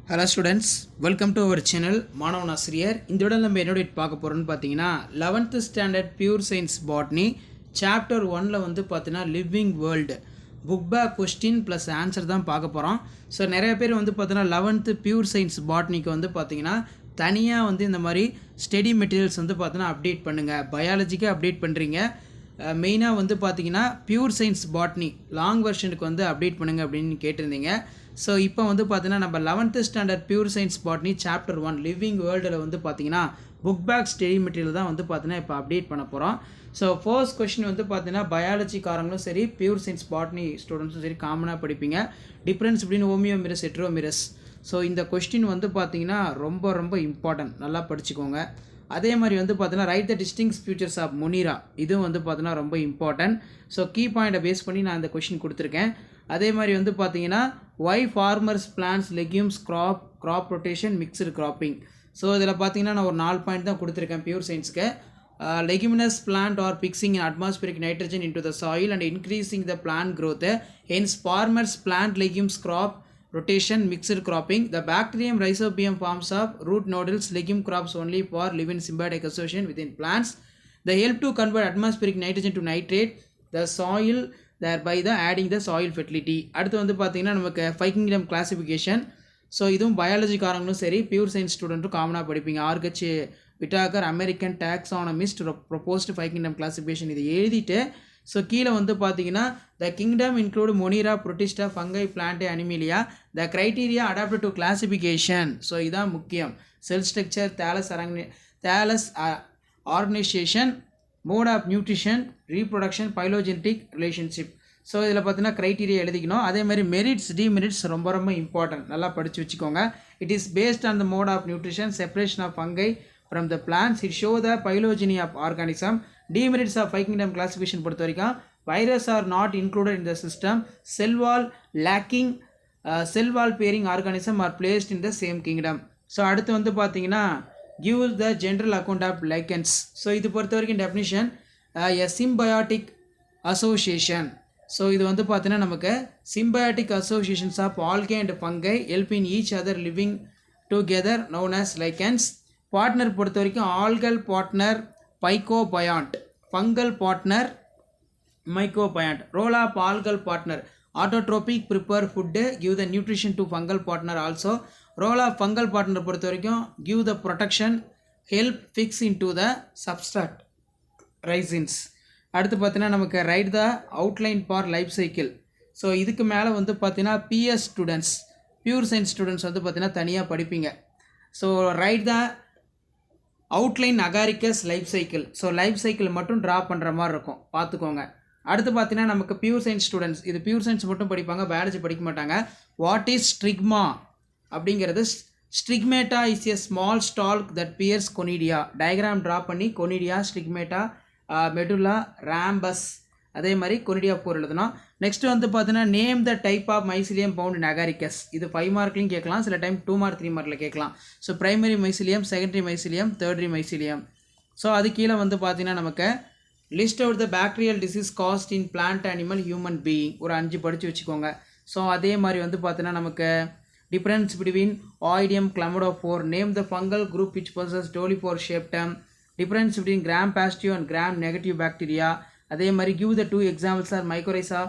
Hello students, welcome to our channel மாணவன் ஆசிரியர். இந்த வீடியோல நம்ம என்ன பார்க்க போறோம்னு பாத்தீங்கன்னா 11th standard pure science botany chapter 1ல வந்து பாத்தீங்கன்னா living world book back question plus answer தான் பார்க்க போறோம். ஸோ நிறைய பேர் வந்து பாத்தீங்கன்னா 11th pure science botanyக்கு வந்து பாத்தீங்கன்னா தனியாக வந்து இந்த மாதிரி ஸ்டடி மெட்டீரியல்ஸ் வந்து பார்த்தீங்கன்னா அப்டேட் பண்ணுங்கள், பயாலஜிக்கு அப்டேட் பண்ணுறீங்க, மெயினாக வந்து பார்த்தீங்கன்னா பியூர் சயின்ஸ் பாட்னி லாங் வெர்ஷனுக்கு வந்து அப்டேட் பண்ணுங்கள் அப்படின்னு கேட்டிருந்தீங்க. ஸோ இப்போ வந்து பார்த்தீங்கன்னா நம்ம 11th standard pure science botany chapter 1 living வேர்ல்டில் வந்து பார்த்தீங்கன்னா புக் பேக் ஸ்டடி மெட்டீரியல் தான் வந்து பார்த்தீங்கன்னா இப்போ அப்டேட் பண்ண போகிறோம். ஸோ ஃபர்ஸ்ட் கொஸ்டின் வந்து பார்த்தீங்கன்னா பயாலஜிக்காரங்களும் சரி பியூர் சயின்ஸ் பாட்னி ஸ்டூடெண்ட்ஸும் சரி காமனாக படிப்பீங்க. Difference between homeomerous heteromerous. So இந்த கொஸ்டின் வந்து பார்த்தீங்கன்னா ரொம்ப ரொம்ப இம்பார்ட்டன்ட், நல்லா படிச்சுக்கோங்க. அதே மாதிரி வந்து பார்த்தீங்கன்னா write the distinct features of Monera, இதுவும் வந்து பார்த்தீங்கன்னா ரொம்ப இம்பார்ட்டன்ட். ஸோ கீ பாயிண்ட்டை பேஸ் பண்ணி நான் இந்த கொஸ்டின் கொடுத்துருக்கேன். அதே மாதிரி வந்து பார்த்தீங்கன்னா why farmers plants legumes crop rotation mixed cropping. So இதில் பார்த்தீங்கன்னா நான் ஒரு 4 பாயிண்ட் தான் கொடுத்துருக்கேன் பியூர் சயின்ஸ்க்கு. Leguminous plant are fixing in atmospheric nitrogen into the soil and increasing the plant growth. Hence farmers plant legumes crop rotation mixed cropping. The bacterium rhizobium forms of root nodules legume crops only for live in symbiotic association within plants. They help to convert atmospheric nitrogen to nitrate the soil, thereby the adding the soil fertility. அடுத்து வந்து பார்த்தீங்கன்னா நமக்கு 5 kingdom classification. So இதுவும் பயாலஜிக்காரங்களும் சரி pure science ஸ்டூடெண்ட்டும் காமனாக படிப்பீங்க. ஆர்கச் Whittaker American taxonomist proposed 5 kingdom classification இதை எழுதிட்டு ஸோ கீழே வந்து பார்த்தீங்கன்னா the kingdom include Monera Protista fungi plant Animalia the criteria adopted to classification. So இதான் முக்கியம். Cell structure, thallus organisation, mode of nutrition, reproduction, phylogenetic relationship. So இதில் பார்த்தீங்கன்னா criteria எழுதிக்கணும். அதேமாதிரி மெரிட்ஸ் டிமெரிட்ஸ் ரொம்ப ரொம்ப இம்பார்ட்டன்ட், நல்லா படித்து வச்சுக்கோங்க. It is based on the mode of nutrition, separation of fungi from the plants, it show the phylogeny of organism. Demerits of 5 kingdom classification பொறுத்த வரைக்கும் virus are not included in the system, cell wall lacking cell wall pairing organism are placed in the same kingdom. So அடுத்து வந்து பார்த்தீங்கன்னா give the general account of lichens. So இது பொறுத்த வரைக்கும் definition a symbiotic association. So இது வந்து பார்த்தீங்கன்னா நமக்கு symbiotic associations of algae and fungi help in each other living together known as lichens. Partner பொறுத்த வரைக்கும் algal partner phycobiont, fungal partner mycobiont. Role of algal partner autotrophic prepare food give the nutrition to fungal partner also. Role of fungal partner பொறுத்த வரைக்கும் give the protection, help fix in to the substrate rhizines. அடுத்து பார்த்தீங்கன்னா நமக்கு write the outline for life cycle. So இதுக்கு மேலே வந்து பார்த்தீங்கன்னா BS students pure science students வந்து பார்த்தீங்கன்னா தனியாக படிப்பீங்க. So write the outline Agaricus life cycle. So life cycle மட்டும் ட்ரா பண்ணுற மாதிரி இருக்கும், பார்த்துக்கோங்க. அடுத்து பார்த்தீங்கன்னா நமக்கு பியூர் சயின்ஸ் ஸ்டூடெண்ட்ஸ் இது பியூர் சயின்ஸ் மட்டும் படிப்பாங்க, பயாலஜி படிக்க மாட்டாங்க. வாட் இஸ் ஸ்ட்ரிக்மா அப்படிங்கிறது, sterigmata is a small stalk that bears conidia. Diagram draw பண்ணி கொனிடியா, ஸ்ட்ரிக்மேட்டா, மெடுலா, ராம்பஸ், அதே மாதிரி கொனிடியா 4 எழுதணும். நெக்ஸ்ட் வந்து பார்த்தீங்கன்னா name the type of mycelium found in Agaricus. இது 5 மார்க்லையும் கேட்கலாம், சில டைம் 2 மார்க் 3 மார்க்கில் கேட்கலாம். So primary mycelium, secondary mycelium, tertiary mycelium. So அது கீழே வந்து பார்த்தீங்கன்னா நமக்கு list out the bacterial disease caused in plant, animal, human being ஒரு 5 படித்து வச்சுக்கோங்க. ஸோ அதே மாதிரி வந்து பார்த்தீங்கன்னா நமக்கு difference between oidium chlamydospore, name the fungal group which possess dolipore septum, difference between Gram positive and Gram negative bacteria. அதே மாதிரி give the 2 examples are mycorrhiza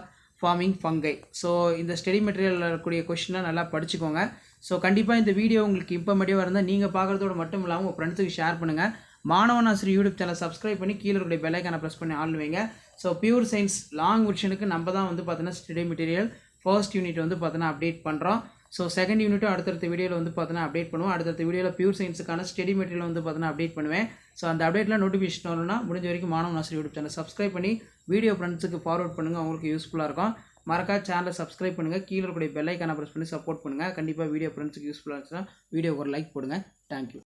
forming fungi. So இந்த ஸ்டடி மெட்டீரியலில் இருக்கக்கூடிய கொஸ்டினை நல்லா படிச்சுக்கோங்க. ஸோ கண்டிப்பாக இந்த வீடியோ உங்களுக்கு இன்ஃபர்மேட்டிவாக இருந்தால் நீங்கள் பார்க்குறதோடு மட்டும் இல்லாமல் உங்கள் ஃப்ரெண்ட்ஸுக்கு ஷேர் பண்ணுங்கள். மாணவன் ஆசிரியர் யூடியூப் சேனல் சப்ஸ்கிரைப் பண்ணி கீழே இருக்கிற பெல் ஐக்கானை ப்ரெஸ் பண்ணி ஆள் வைங்க. ஸோ பியூர் சயின்ஸ் லாங் வெர்ஷனுக்கு நம்ம தான் வந்து பார்த்தீங்கன்னா ஸ்டடி மெட்டீரியல் ஃபர்ஸ்ட் யூனிட் வந்து பார்த்தீங்கன்னா அப்டேட் பண்ணுறோம். ஸோ செகண்ட் யூனிட்டும் அடுத்தடுத்த வீடியோவில் வந்து பார்த்தீங்கன்னா அப்டேட் பண்ணுவோம். அடுத்தடுத்த வீடியோவில் பியூர் சயின்ஸுக்கான ஸ்டடி மெட்டீரியல் வந்து பார்த்தீங்கன்னா அப்டேட் பண்ணுவேன். ஸோ அந்த அப்டேட்டில் நோட்டிஃபிகேஷன் வரணும்னா முடிஞ்ச வரைக்கும் மாணவன் ஆசிரியர் யூடியூப் சேனல் சப்ஸ்கிரைப் பண்ணி வீடியோ ஃப்ரெண்ட்ஸுக்கு ஃபார்வர்ட் பண்ணுங்கள், அவங்களுக்கு யூஸ்ஃபுல்லாக இருக்கும். மறக்காம சேனலை சப்ஸ்கிரைப் பண்ணுங்கள், கீழே இருக்கக்கூடிய பெல் ஐக்கானை ப்ரெஸ் பண்ணி சப்போர்ட் பண்ணுங்கள். கண்டிப்பாக வீடியோ ஃப்ரெண்ட்ஸுக்கு யூஸ்ஃபுல்லாக இருந்துச்சுன்னா வீடியோ ஒரு லைக் போடுங்க. தேங்க்யூ.